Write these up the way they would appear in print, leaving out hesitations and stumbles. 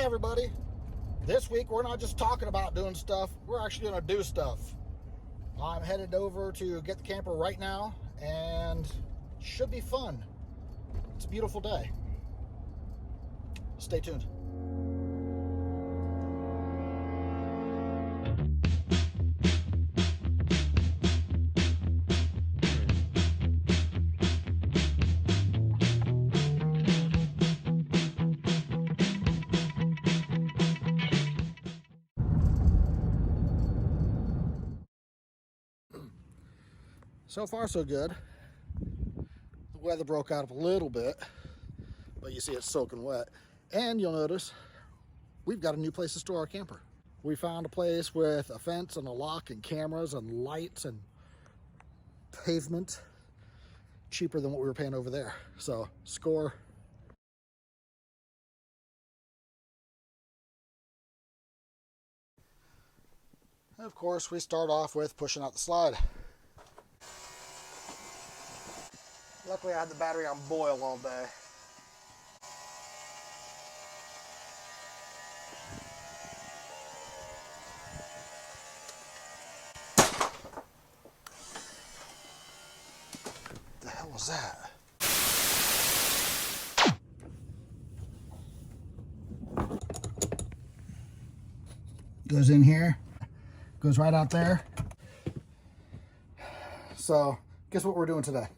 everybody. This week we're not just talking about doing stuff, we're actually going to do stuff. I'm headed over to get the camper right now and should be fun. It's a beautiful day. Stay tuned. So far so good. The weather broke out a little bit, but you see it's soaking wet. And you'll notice we've got a new place to store our camper. We found a place with a fence and a lock and cameras and lights and pavement, cheaper than what we were paying over there. So score. And of course we start off with pushing out the slide. Luckily I had the battery on boil all day. What the hell was that? Goes in here, goes right out there. So guess what we're doing today?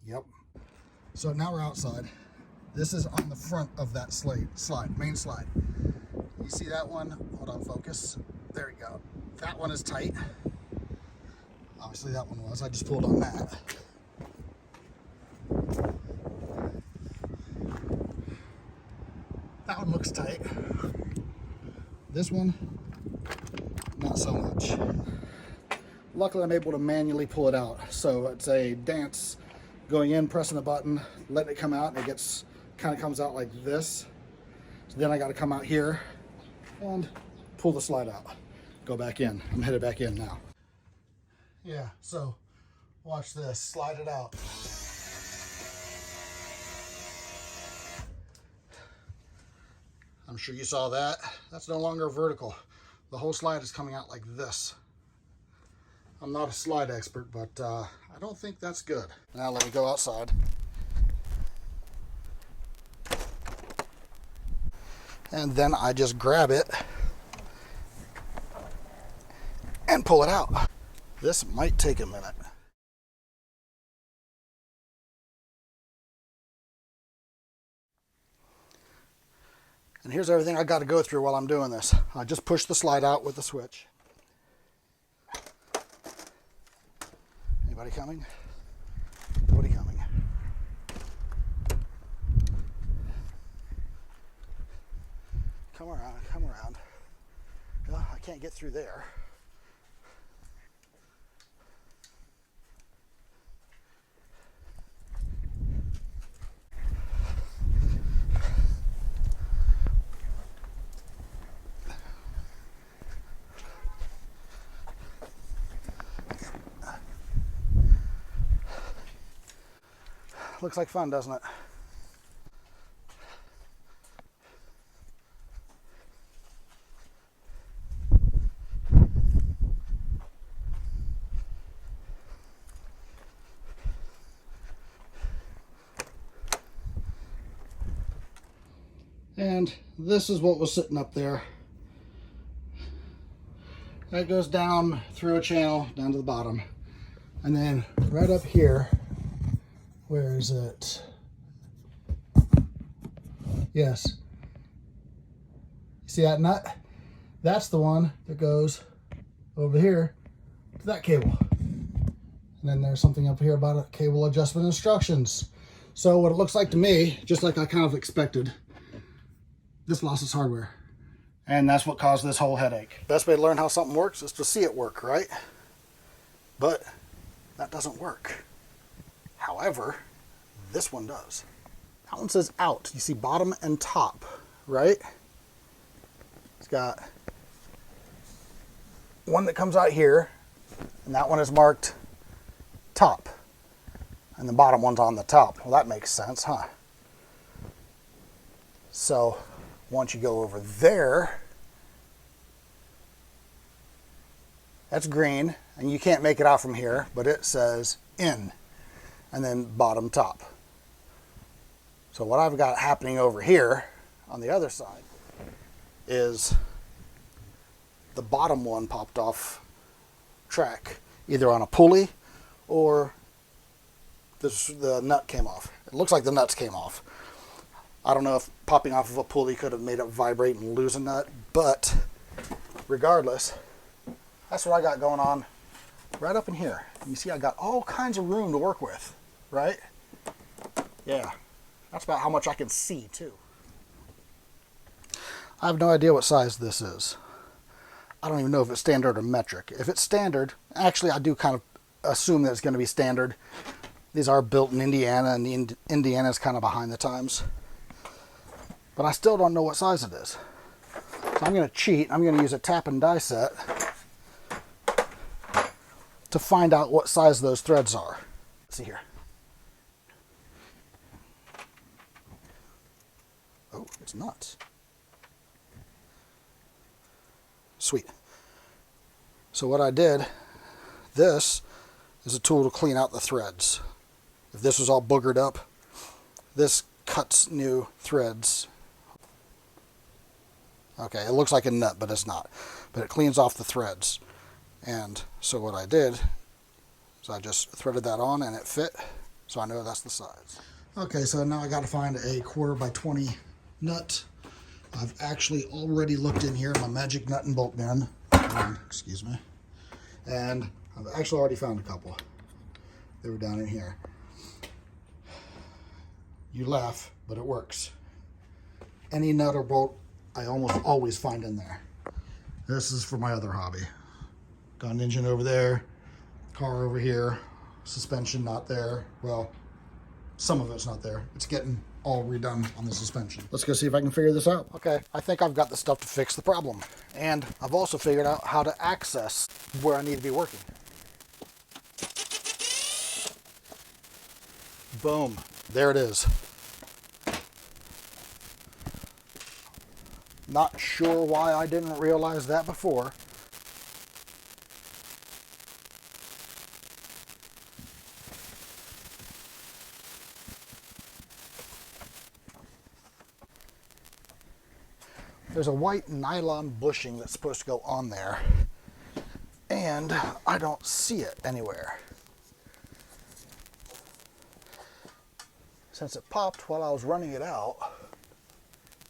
Yep. So now we're outside. This is on the front of that main slide. You see that one? Hold on, focus. There we go. That one is tight. Obviously that one was. I just pulled on that. That one looks tight. This one, not so much. Luckily I'm able to manually pull it out. So it's a dance. Going in, pressing the button, letting it come out, and it kind of comes out like this. So then I got to come out here and pull the slide out. Go back in. I'm headed back in now. Yeah, so watch this. Slide it out. I'm sure you saw that. That's no longer vertical. The whole slide is coming out like this. I'm not a slide expert, but I don't think that's good. Now let me go outside. And then I just grab it and pull it out. This might take a minute. And here's everything I got to go through while I'm doing this. I just push the slide out with the switch. Anybody coming? Nobody coming. Come around, come around. Well, I can't get through there. Looks like fun, doesn't it? And this is what was sitting up there. That goes down through a channel down to the bottom. And then right up here, where is it? Yes. See that nut? That's the one that goes over here to that cable. And then there's something up here about cable adjustment instructions. So what it looks like to me, just like I kind of expected, this lost its hardware. And that's what caused this whole headache. Best way to learn how something works is to see it work, right? But that doesn't work. However, this one does. That one says out. You see bottom and top, right? It's got one that comes out here, and that one is marked top. And the bottom one's on the top. Well, that makes sense, huh? So Once you go over there, that's green, and you can't make it out from here, but it says in, and then bottom top. So what I've got happening over here on the other side is the bottom one popped off track, either on a pulley or the nut came off. It looks like the nuts came off. I don't know if popping off of a pulley could have made it vibrate and lose a nut, but regardless, that's what I got going on right up in here. You see I got all kinds of room to work with, right? Yeah, that's about how much I can see too. I have no idea what size this is. I don't even know if it's standard or metric. If it's standard, actually I do kind of assume that it's going to be standard. These are built in Indiana, and Indiana is kind of behind the times. But I still don't know what size it is. So I'm going to cheat. I'm going to use a tap and die set to find out what size those threads are. Let's see here. Oh, it's nuts. Sweet. So what I did, this is a tool to clean out the threads. If this was all boogered up, this cuts new threads. Okay, it looks like a nut, but it's not. But it cleans off the threads. And so what I did is I just threaded that on and it fit, so I know that's the size. Okay, so now I got to find a 1/4 by 20 nut. I've actually already looked in here in my magic nut and bolt bin. Excuse me. And I've actually already found a couple. They were down in here. You laugh, but it works. Any nut or bolt I almost always find in there. This is for my other hobby. Got an engine over there, car over here, suspension not there. Well, some of it's not there. It's getting all redone on the suspension. Let's go see if I can figure this out. Okay, I think I've got the stuff to fix the problem. And I've also figured out how to access where I need to be working. Boom, there it is. Not sure why I didn't realize that before. There's a white nylon bushing that's supposed to go on there, and I don't see it anywhere. Since it popped while I was running it out,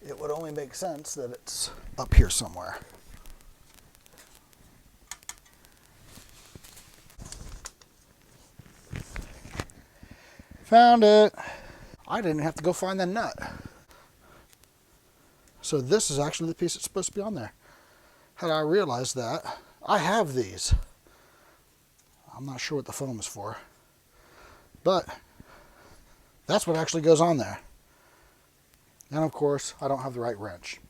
it would only make sense that it's up here somewhere. Found it. I didn't have to go find the nut. So this is actually the piece that's supposed to be on there. Had I realized that, I have these. I'm not sure what the foam is for, but that's what actually goes on there. And of course, I don't have the right wrench.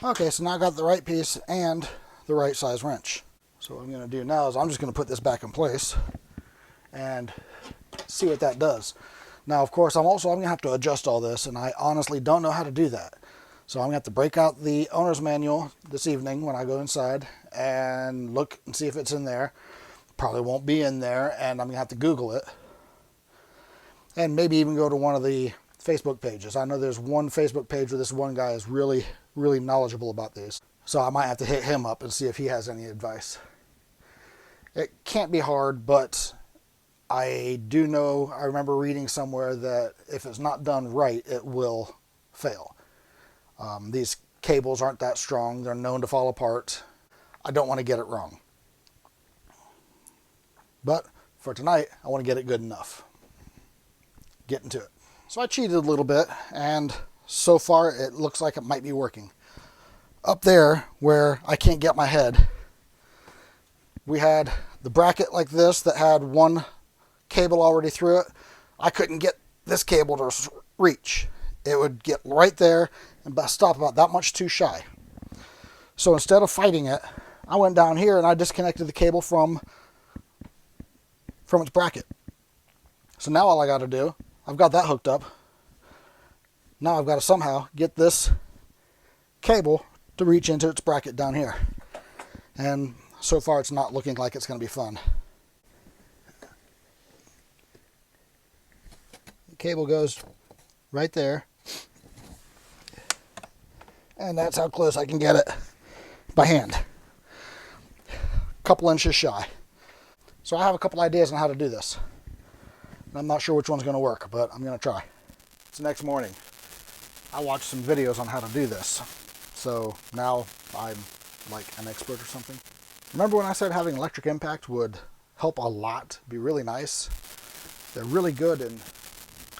Okay, so now I got the right piece and the right size wrench. So what I'm going to do now is I'm just going to put this back in place and see what that does. Now, of course, I'm going to have to adjust all this, and I honestly don't know how to do that. So I'm going to have to break out the owner's manual this evening when I go inside and look and see if it's in there. Probably won't be in there, and I'm going to have to Google it. And maybe even go to one of the Facebook pages. I know there's one Facebook page where this one guy is really, really knowledgeable about these. So I might have to hit him up and see if he has any advice. It can't be hard, but I do know, I remember reading somewhere that if it's not done right, it will fail. These cables aren't that strong. They're known to fall apart. I don't want to get it wrong. But for tonight, I want to get it good enough. Get into it. So I cheated a little bit, and so far it looks like it might be working. Up there where I can't get my head, we had the bracket like this that had one cable already through it. I couldn't get this cable to reach. It would get right there and stop about that much too shy. So instead of fighting it, I went down here and I disconnected the cable from its bracket. So now all I got to do, I've got that hooked up. Now I've got to somehow get this cable to reach into its bracket down here. And so far it's not looking like it's going to be fun. The cable goes right there. And that's how close I can get it by hand. A couple inches shy. So I have a couple ideas on how to do this. I'm not sure which one's going to work, but I'm going to try. It's the next morning. I watched some videos on how to do this. So now I'm like an expert or something. Remember when I said having electric impact would help a lot, be really nice? They're really good in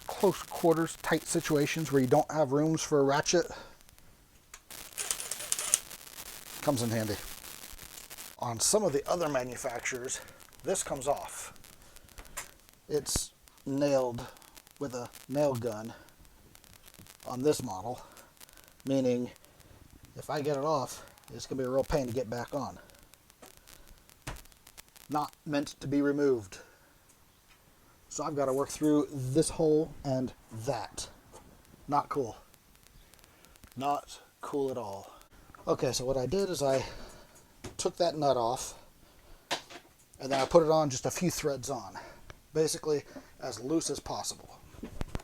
close quarters, tight situations where you don't have rooms for a ratchet. Comes in handy. On some of the other manufacturers, this comes off. It's nailed with a nail gun on this model, meaning if I get it off, it's going to be a real pain to get back on. Not meant to be removed. So I've got to work through this hole and that. Not cool. Not cool at all. Okay, so what I did is I took that nut off and then I put it on just a few threads on. Basically as loose as possible.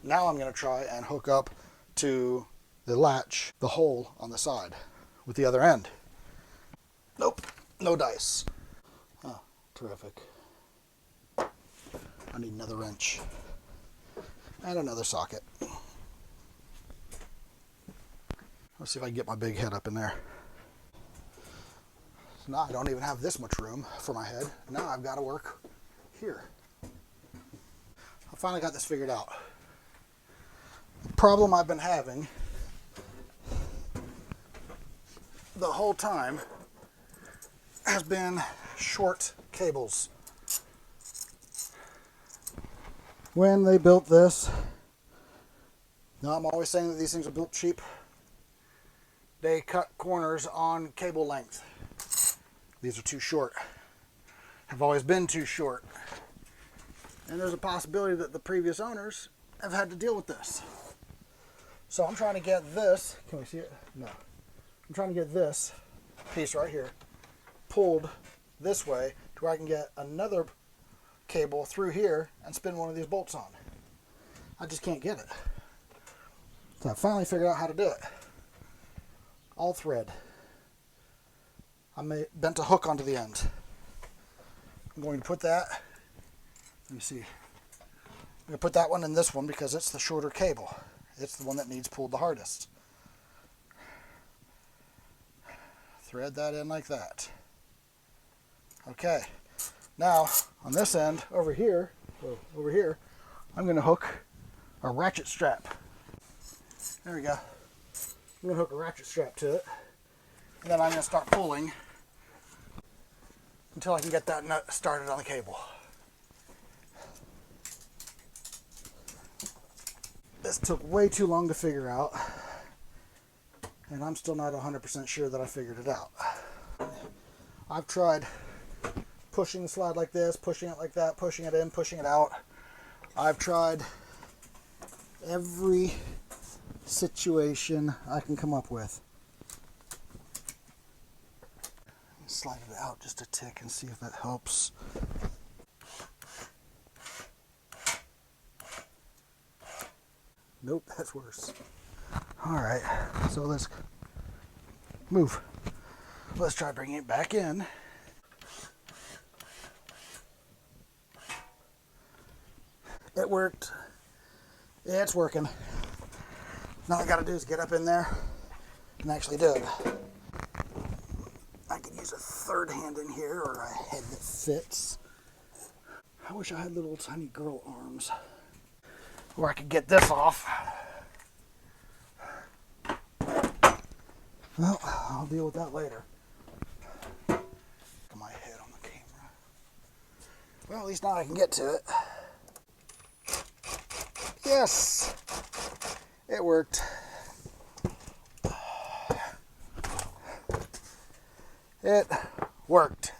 Now I'm going to try and hook up to the latch, the hole on the side with the other end. Nope, no dice. Oh, terrific. I need another wrench and another socket. Let's see if I can get my big head up in there. So now I don't even have this much room for my head. Now I've got to work here. I finally got this figured out. The problem I've been having the whole time has been short cables. When they built this, now I'm always saying that these things are built cheap, they cut corners on cable length. These are too short. Have always been too short. And there's a possibility that the previous owners have had to deal with this. So I'm trying to get this, can we see it? No. I'm trying to get this piece right here pulled this way to where I can get another cable through here and spin one of these bolts on. I just can't get it. So I finally figured out how to do it. All thread. I bent a hook onto the end. I'm going to put that, let me see. I'm going to put that one in this one because it's the shorter cable. It's the one that needs pulled the hardest. Thread that in like that. Okay. Now, on this end, over here, I'm going to hook a ratchet strap. There we go. I'm going to hook a ratchet strap to it. And then I'm going to start pulling until I can get that nut started on the cable. This took way too long to figure out. And I'm still not 100% sure that I figured it out. I've tried pushing the slide like this, pushing it like that, pushing it in, pushing it out. I've tried every situation I can come up with. Slide it out just a tick and see if that helps. Nope, that's worse. Alright, so let's move. Let's try bringing it back in. It worked. Yeah, it's working. Now all I gotta do is get up in there and actually do it. I could use a third hand in here or a head that fits. I wish I had little tiny girl arms where I could get this off. Well, I'll deal with that later. Get my head on the camera. Well, at least now I can get to it. Yes! It worked. It worked.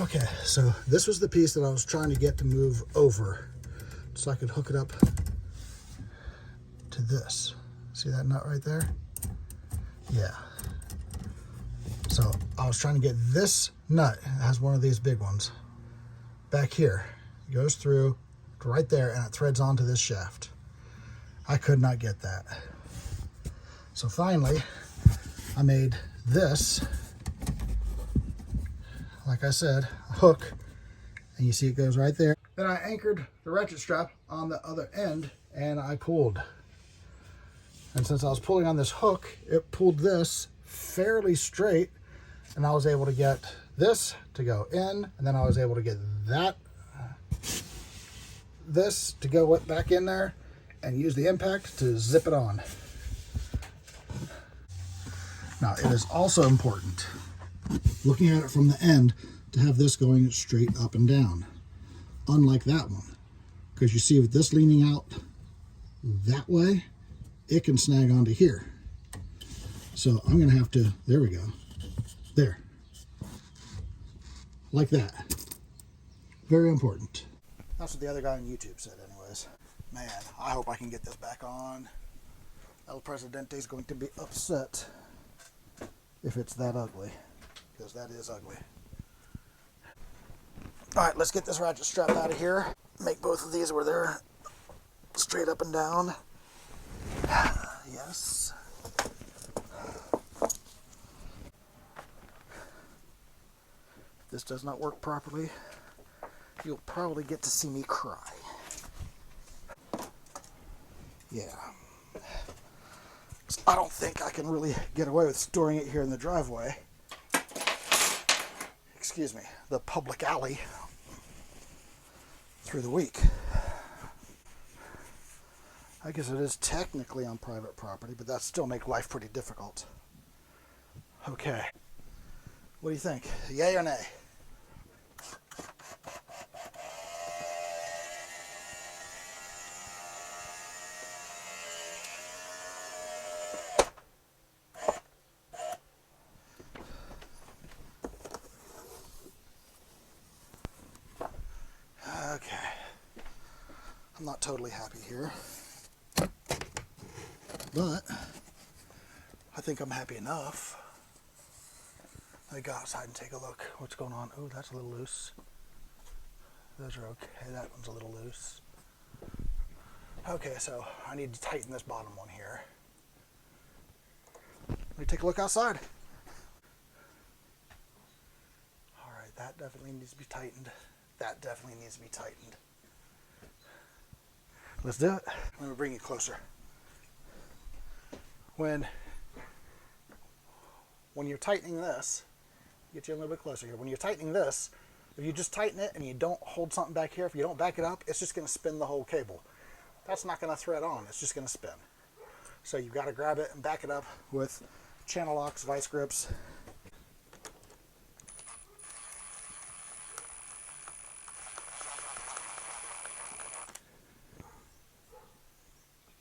Okay, so this was the piece that I was trying to get to move over so I could hook it up to this. See that nut right there? Yeah. So I was trying to get this nut, it has one of these big ones, back here. It goes through to right there and it threads onto this shaft. I could not get that. So finally, I made this, like I said, a hook, and you see it goes right there. Then I anchored the ratchet strap on the other end and I pulled. And since I was pulling on this hook, it pulled this fairly straight, and I was able to get this to go in, and then I was able to get this to go back in there and use the impact to zip it on. Now, it is also important, looking at it from the end, to have this going straight up and down, unlike that one. Because you see with this leaning out that way, it can snag onto here. So I'm going to have to, there we go, there, like that. Very important. That's what the other guy on YouTube said anyways. Man, I hope I can get this back on. El Presidente is going to be upset if it's that ugly, because that is ugly. All right, let's get this ratchet strap out of here. Make both of these where they're straight up and down. Yes. If this does not work properly, you'll probably get to see me cry. Yeah. I don't think I can really get away with storing it here in the driveway. Excuse me, the public alley through the week. I guess it is technically on private property, but that still makes life pretty difficult. Okay. What do you think? Yay or nay? Okay. I'm not totally happy here, but I think I'm happy enough. Let me go outside and take a look. What's going on? Oh, that's a little loose. Those are okay. That one's a little loose. Okay, so I need to tighten this bottom one here. Let me take a look outside. All right, that definitely needs to be tightened. That definitely needs to be tightened. Let's do it. Let me bring you closer. When you're tightening this, get you a little bit closer here. When you're tightening this, if you just tighten it and you don't hold something back here, if you don't back it up, it's just going to spin the whole cable. That's not going to thread on. It's just going to spin. So you've got to grab it and back it up with channel locks, vice grips.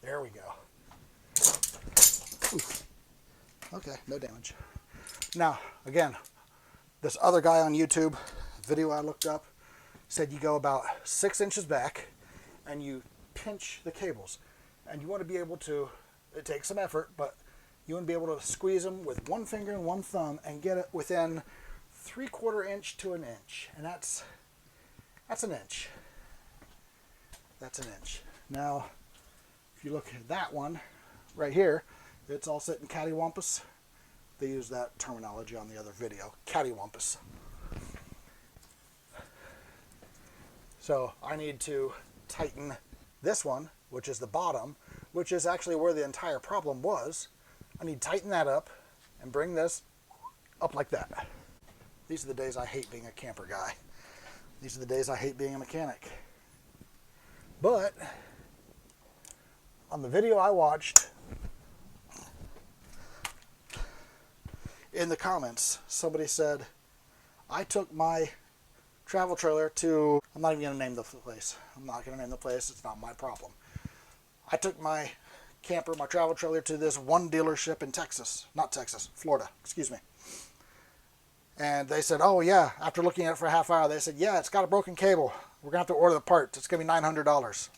There we go. Oof. Okay, no damage. Now, again, this other guy on YouTube, video I looked up, said you go about 6 inches back and you pinch the cables. And you want to be able to, it takes some effort, but you want to be able to squeeze them with one finger and one thumb and get it within 3/4 inch to an inch. And that's an inch. That's an inch. Now, if you look at that one right here, it's all sitting cattywampus. They use that terminology on the other video, cattywampus. So I need to tighten this one, which is the bottom, which is actually where the entire problem was. I need to tighten that up and bring this up like that. These are the days I hate being a camper guy. These are the days I hate being a mechanic. But on the video I watched, in the comments, somebody said, I took my travel trailer to, I'm not even going to name the place. I'm not going to name the place. It's not my problem. I took my camper, my travel trailer, to this one dealership in Texas. Not Texas, Florida, excuse me. And they said, oh yeah, after looking at it for a half hour, they said, yeah, it's got a broken cable. We're going to have to order the parts. It's going to be $900.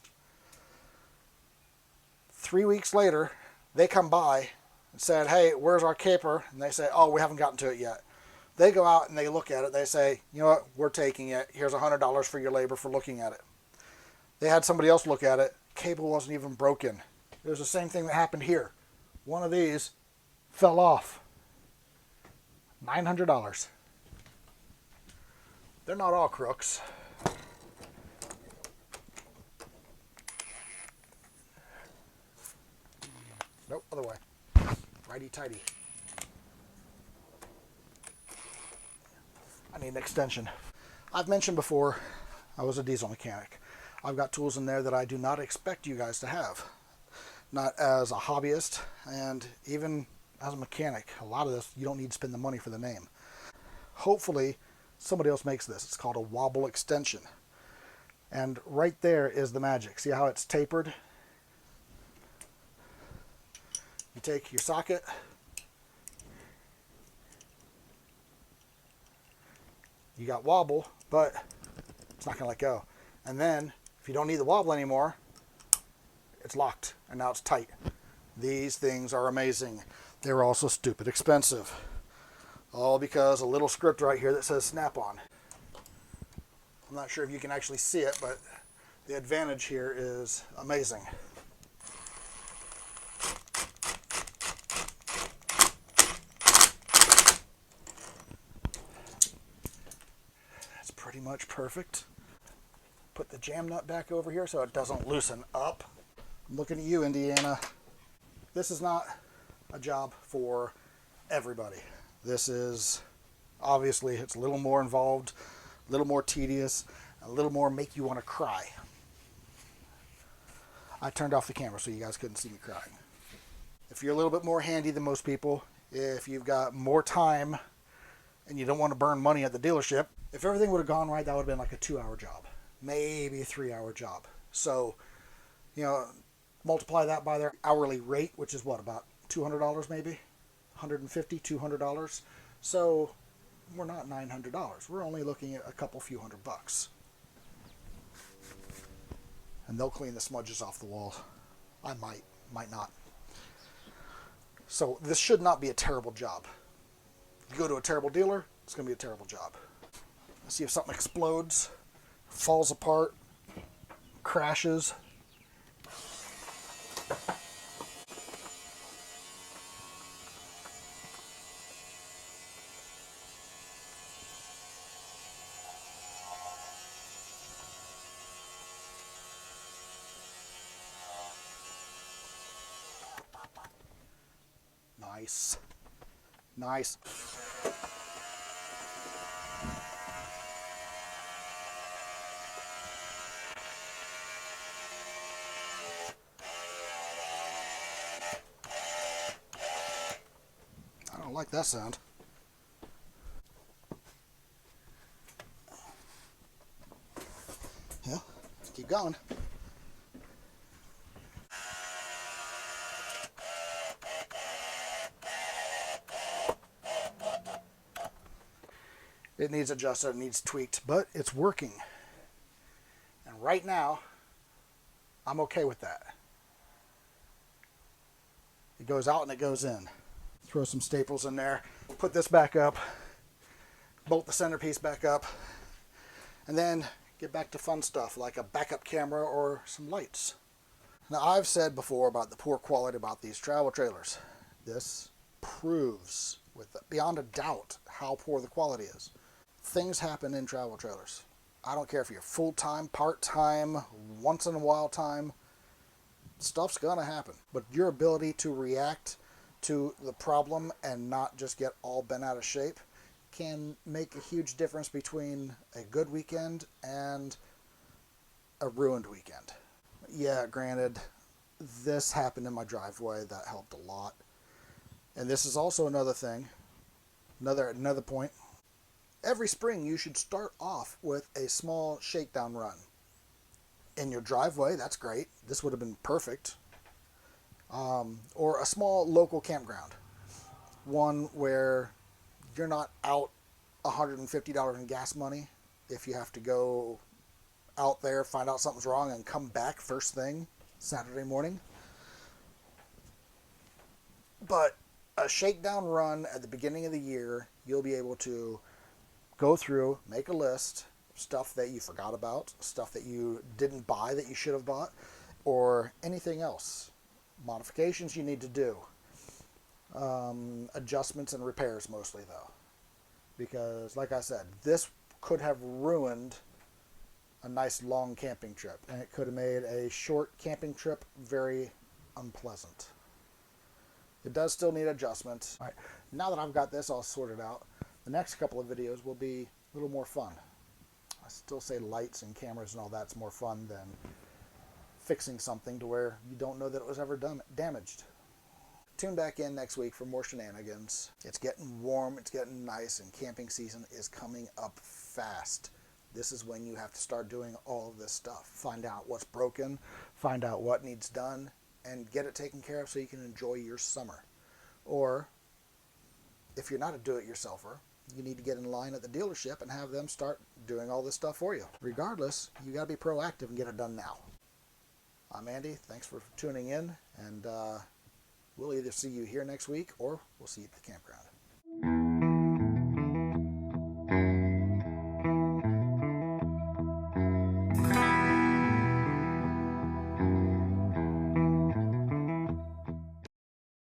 3 weeks later, they come by and said, hey, where's our caper? And they say, oh, we haven't gotten to it yet. They go out and they look at it. They say, you know what, we're taking it. Here's $100 for your labor for looking at it. They had somebody else look at it. Cable wasn't even broken. It was the same thing that happened here. One of these fell off. $900. They're not all crooks. Nope, other way. Righty-tighty. I need an extension. I've mentioned before, I was a diesel mechanic. I've got tools in there that I do not expect you guys to have. Not as a hobbyist, and even as a mechanic. A lot of this, you don't need to spend the money for the name. Hopefully, somebody else makes this. It's called a wobble extension. And right there is the magic. See how it's tapered? You take your socket, you got wobble, but it's not going to let go. And then, if you don't need the wobble anymore, it's locked, and now it's tight. These things are amazing. They're also stupid expensive. All because a little script right here that says snap-on. I'm not sure if you can actually see it, but the advantage here is amazing. That's pretty much perfect. Put the jam nut back over here so it doesn't loosen up. I'm looking at you, Indiana. This is not a job for everybody. This is, obviously, it's a little more involved, a little more tedious, a little more make you want to cry. I turned off the camera so you guys couldn't see me crying. If you're a little bit more handy than most people, if you've got more time and you don't want to burn money at the dealership, if everything would have gone right, that would have been like a 2-hour job, maybe a 3-hour job. So, you know, multiply that by their hourly rate, which is what, about $200 maybe? $150, $200. So we're not $900. We're only looking at a few $100. And they'll clean the smudges off the wall. I might not. So this should not be a terrible job. You go to a terrible dealer, it's going to be a terrible job. Let's see if something explodes, falls apart, crashes. Nice. Nice. I don't like that sound. Yeah, let's keep going. It needs adjusted, it needs tweaked, but it's working. And right now, I'm okay with that. It goes out and it goes in. Throw some staples in there, put this back up, bolt the centerpiece back up, and then get back to fun stuff like a backup camera or some lights. Now, I've said before about the poor quality about these travel trailers. This proves beyond a doubt how poor the quality is. Things happen in travel trailers. I don't care if you're full-time, part-time, once in a while time. Stuff's gonna happen. But your ability to react to the problem and not just get all bent out of shape can make a huge difference between a good weekend and a ruined weekend. Yeah, granted, this happened in my driveway. That helped a lot. And this is also another thing, another point. Every spring you should start off with a small shakedown run. In your driveway, that's great. This would have been perfect. Or a small local campground. One where you're not out $150 in gas money if you have to go out there, find out something's wrong, and come back first thing Saturday morning. But A shakedown run at the beginning of the year, you'll be able to go through, make a list, stuff that you forgot about, stuff that you didn't buy that you should have bought, or anything else. Modifications you need to do. Adjustments and repairs mostly though. Because like I said, this could have ruined a nice long camping trip, and it could have made a short camping trip very unpleasant. It does still need adjustments. All right, now that I've got this all sorted out, the next couple of videos will be a little more fun. I still say lights and cameras and all that's more fun than fixing something to where you don't know that it was ever damaged. Tune back in next week for more shenanigans. It's getting warm, it's getting nice, and camping season is coming up fast. This is when you have to start doing all of this stuff. Find out what's broken, find out what needs done, and get it taken care of so you can enjoy your summer. Or, if you're not a do-it-yourselfer, you need to get in line at the dealership and have them start doing all this stuff for you. Regardless, you got to be proactive and get it done now. I'm Andy. Thanks for tuning in, and we'll either see you here next week or we'll see you at the campground.